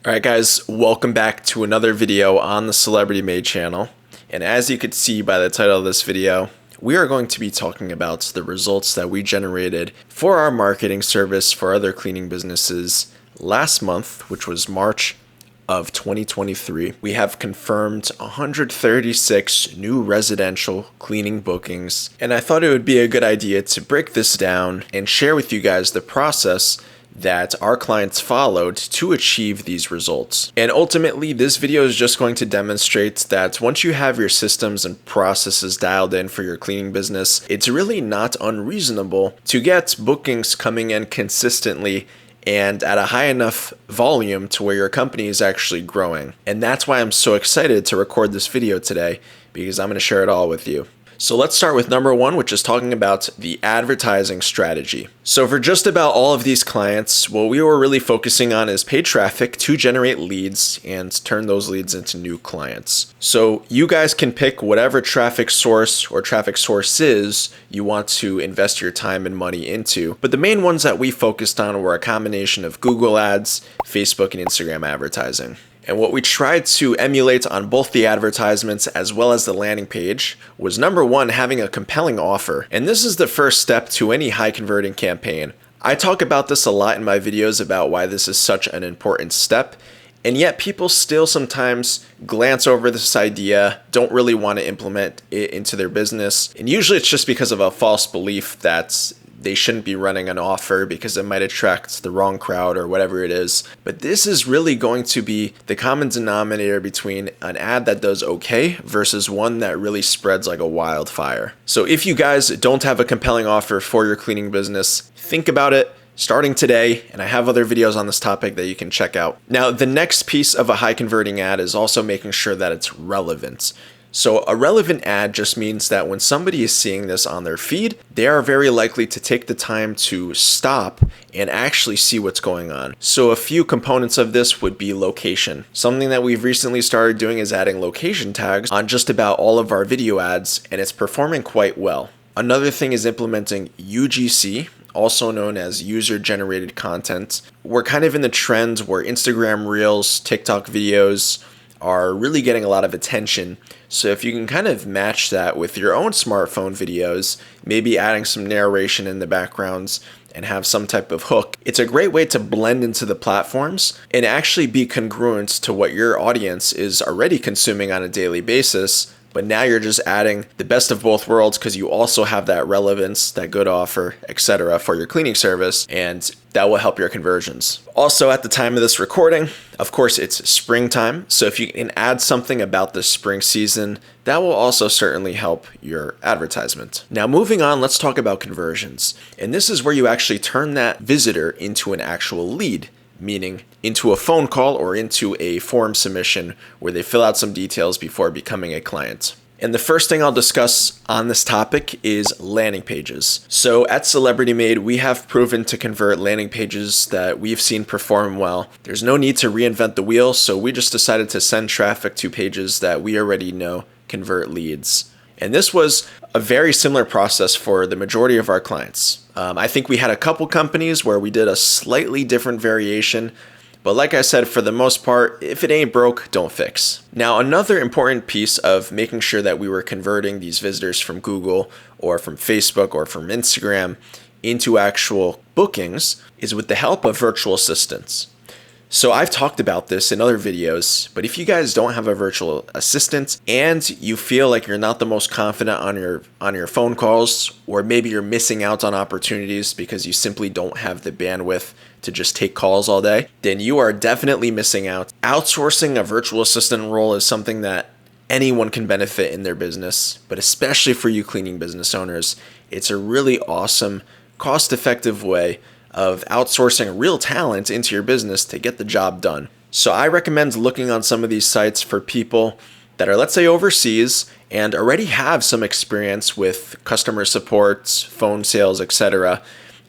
Alright guys, welcome back to another video on the Celebrity Made channel. And as you could see by the title of this video, we are going to be talking about the results that we generated for our marketing service for other cleaning businesses last month, which was March of 2023. We have confirmed 136 new residential cleaning bookings, and I thought it would be a good idea to break this down and share with you guys the process that our clients followed to achieve these results. And ultimately, this video is just going to demonstrate that once you have your systems and processes dialed in for your cleaning business, it's really not unreasonable to get bookings coming in consistently and at a high enough volume to where your company is actually growing. And that's why I'm so excited to record this video today, because I'm going to share it all with you. So let's start with number one, which is talking about the advertising strategy. So for just about all of these clients, what we were really focusing on is paid traffic to generate leads and turn those leads into new clients. So you guys can pick whatever traffic source or traffic sources you want to invest your time and money into. But the main ones that we focused on were a combination of Google ads, Facebook, and Instagram advertising. And what we tried to emulate on both the advertisements as well as the landing page was number one, having a compelling offer. And this is the first step to any high converting campaign. I talk about this a lot in my videos about why this is such an important step. And yet people still sometimes glance over this idea, don't really want to implement it into their business. And usually it's just because of a false belief that they shouldn't be running an offer because it might attract the wrong crowd or whatever it is. But this is really going to be the common denominator between an ad that does okay versus one that really spreads like a wildfire. So if you guys don't have a compelling offer for your cleaning business, think about it starting today, and I have other videos on this topic that you can check out. Now, the next piece of a high converting ad is also making sure that it's relevant. So a relevant ad just means that when somebody is seeing this on their feed, they are very likely to take the time to stop and actually see what's going on. So a few components of this would be location. Something that we've recently started doing is adding location tags on just about all of our video ads, and it's performing quite well. Another thing is implementing UGC, also known as user-generated content. We're kind of in the trend where Instagram Reels, TikTok videos are really getting a lot of attention. So if you can kind of match that with your own smartphone videos, maybe adding some narration in the backgrounds and have some type of hook, it's a great way to blend into the platforms and actually be congruent to what your audience is already consuming on a daily basis. But now you're just adding the best of both worlds because you also have that relevance, that good offer, etc. for your cleaning service, and that will help your conversions. Also, at the time of this recording, of course, it's springtime. So if you can add something about the spring season, that will also certainly help your advertisement. Now, moving on, let's talk about conversions. And this is where you actually turn that visitor into an actual lead, meaning into a phone call or into a form submission where they fill out some details before becoming a client. And the first thing I'll discuss on this topic is landing pages. So at Celebrity Made, we have proven to convert landing pages that we've seen perform well. There's no need to reinvent the wheel, so we just decided to send traffic to pages that we already know convert leads. And this was a very similar process for the majority of our clients. I think we had a couple companies where we did a slightly different variation, but like I said, for the most part, if it ain't broke, don't fix. Now, another important piece of making sure that we were converting these visitors from Google or from Facebook or from Instagram into actual bookings is with the help of virtual assistants. So I've talked about this in other videos, but if you guys don't have a virtual assistant and you feel like you're not the most confident on your phone calls, or maybe you're missing out on opportunities because you simply don't have the bandwidth to just take calls all day, then you are definitely missing out. Outsourcing a virtual assistant role is something that anyone can benefit in their business, but especially for you cleaning business owners, it's a really awesome, cost-effective way of outsourcing real talent into your business to get the job done. So I recommend looking on some of these sites for people that are, let's say, overseas and already have some experience with customer support, phone sales, etc.,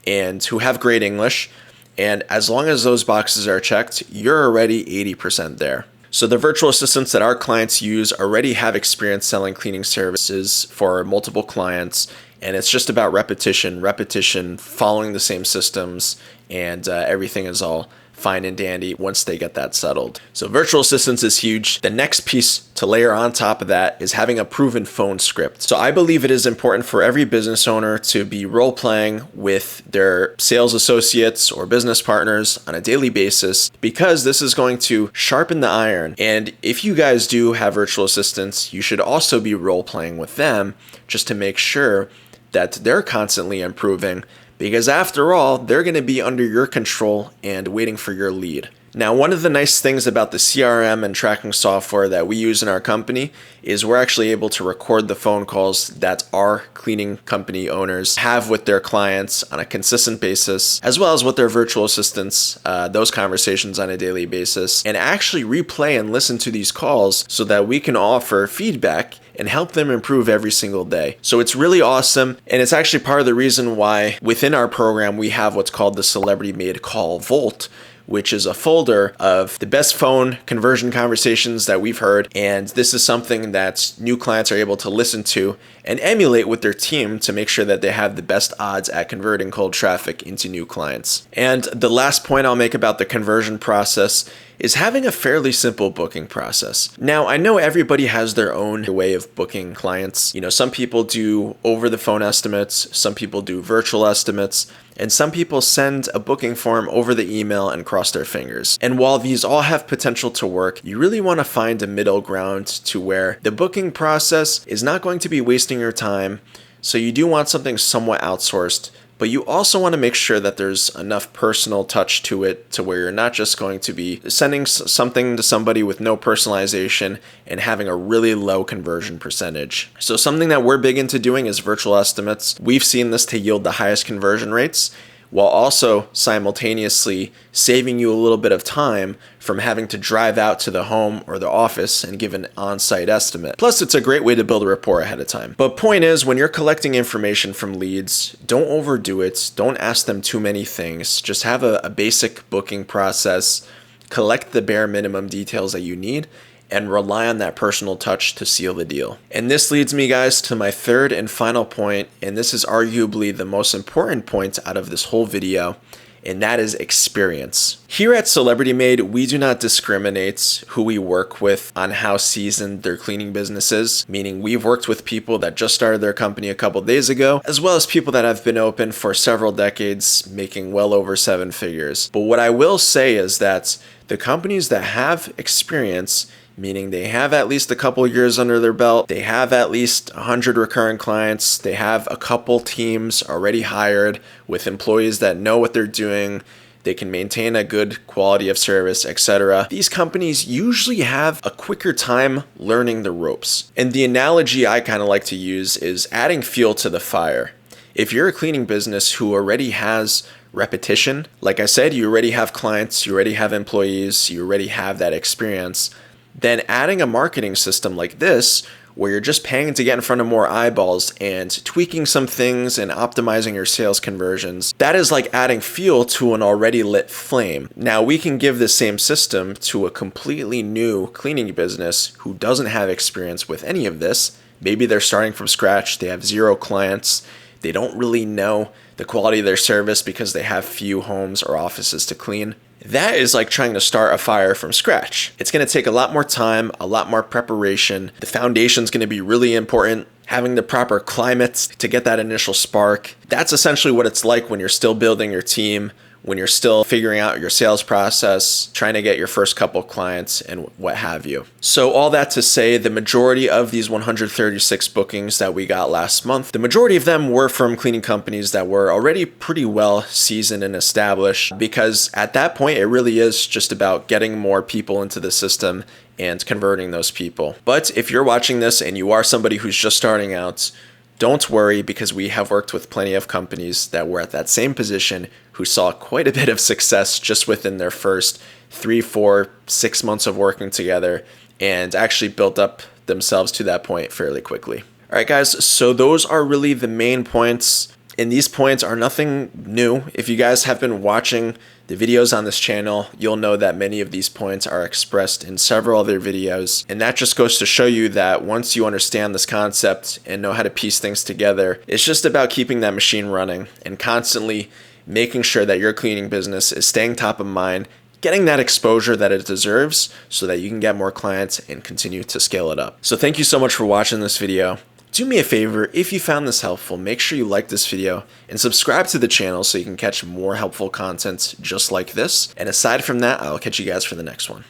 and who have great English. And as long as those boxes are checked, you're already 80% there. So the virtual assistants that our clients use already have experience selling cleaning services for multiple clients, and it's just about repetition, following the same systems, and everything is all fine and dandy once they get that settled. So virtual assistants is huge. The next piece to layer on top of that is having a proven phone script. So I believe it is important for every business owner to be role playing with their sales associates or business partners on a daily basis, because this is going to sharpen the iron. And if you guys do have virtual assistants, you should also be role playing with them just to make sure that they're constantly improving, because after all, they're going to be under your control and waiting for your lead. Now, one of the nice things about the CRM and tracking software that we use in our company is we're actually able to record the phone calls that our cleaning company owners have with their clients on a consistent basis, as well as with their virtual assistants, those conversations on a daily basis, and actually replay and listen to these calls so that we can offer feedback and help them improve every single day. So it's really awesome, and it's actually part of the reason why within our program we have what's called the Celebrity Made Call Vault, which is a folder of the best phone conversion conversations that we've heard. And this is something that new clients are able to listen to and emulate with their team to make sure that they have the best odds at converting cold traffic into new clients. And the last point I'll make about the conversion process is having a fairly simple booking process. Now, I know everybody has their own way of booking clients. Some people do over the phone estimates, some people do virtual estimates, and some people send a booking form over the email and cross their fingers. And while these all have potential to work, you really want to find a middle ground to where the booking process is not going to be wasting your time. So you do want something somewhat outsourced, but you also want to make sure that there's enough personal touch to it to where you're not just going to be sending something to somebody with no personalization and having a really low conversion percentage. So something that we're big into doing is virtual estimates. We've seen this to yield the highest conversion rates, while also simultaneously saving you a little bit of time from having to drive out to the home or the office and give an on-site estimate. Plus, it's a great way to build a rapport ahead of time. But point is, when you're collecting information from leads, don't overdo it. Don't ask them too many things. Just have a basic booking process, collect the bare minimum details that you need, and rely on that personal touch to seal the deal. And this leads me, guys, to my third and final point, and this is arguably the most important point out of this whole video, and that is experience. Here at Celebrity Made, we do not discriminate who we work with on how seasoned their cleaning business is, meaning we've worked with people that just started their company a couple days ago, as well as people that have been open for several decades, making well over 7 figures. But what I will say is that the companies that have experience, meaning they have at least a couple years under their belt, they have at least 100 recurring clients, they have a couple teams already hired with employees that know what they're doing, they can maintain a good quality of service, etc. These companies usually have a quicker time learning the ropes. And the analogy I kind of like to use is adding fuel to the fire. If you're a cleaning business who already has repetition, like I said, you already have clients, you already have employees, you already have that experience, then adding a marketing system like this, where you're just paying to get in front of more eyeballs and tweaking some things and optimizing your sales conversions, that is like adding fuel to an already lit flame. Now, we can give the same system to a completely new cleaning business who doesn't have experience with any of this. Maybe they're starting from scratch, they have 0 clients, they don't really know the quality of their service because they have few homes or offices to clean. That is like trying to start a fire from scratch. It's going to take a lot more time, a lot more preparation. The foundation is going to be really important. Having the proper climate to get that initial spark. That's essentially what it's like when you're still building your team, when you're still figuring out your sales process, trying to get your first couple clients and what have you. So all that to say, the majority of these 136 bookings that we got last month, the majority of them were from cleaning companies that were already pretty well seasoned and established, because at that point, it really is just about getting more people into the system and converting those people. But if you're watching this and you are somebody who's just starting out, don't worry, because we have worked with plenty of companies that were at that same position who saw quite a bit of success just within their first 3, 4, 6 months of working together and actually built up themselves to that point fairly quickly. All right, guys, so those are really the main points. And these points are nothing new. If you guys have been watching the videos on this channel, you'll know that many of these points are expressed in several other videos. And that just goes to show you that once you understand this concept and know how to piece things together, it's just about keeping that machine running and constantly making sure that your cleaning business is staying top of mind, getting that exposure that it deserves so that you can get more clients and continue to scale it up. So thank you so much for watching this video. Do me a favor, if you found this helpful, make sure you like this video and subscribe to the channel so you can catch more helpful content just like this. And aside from that, I'll catch you guys for the next one.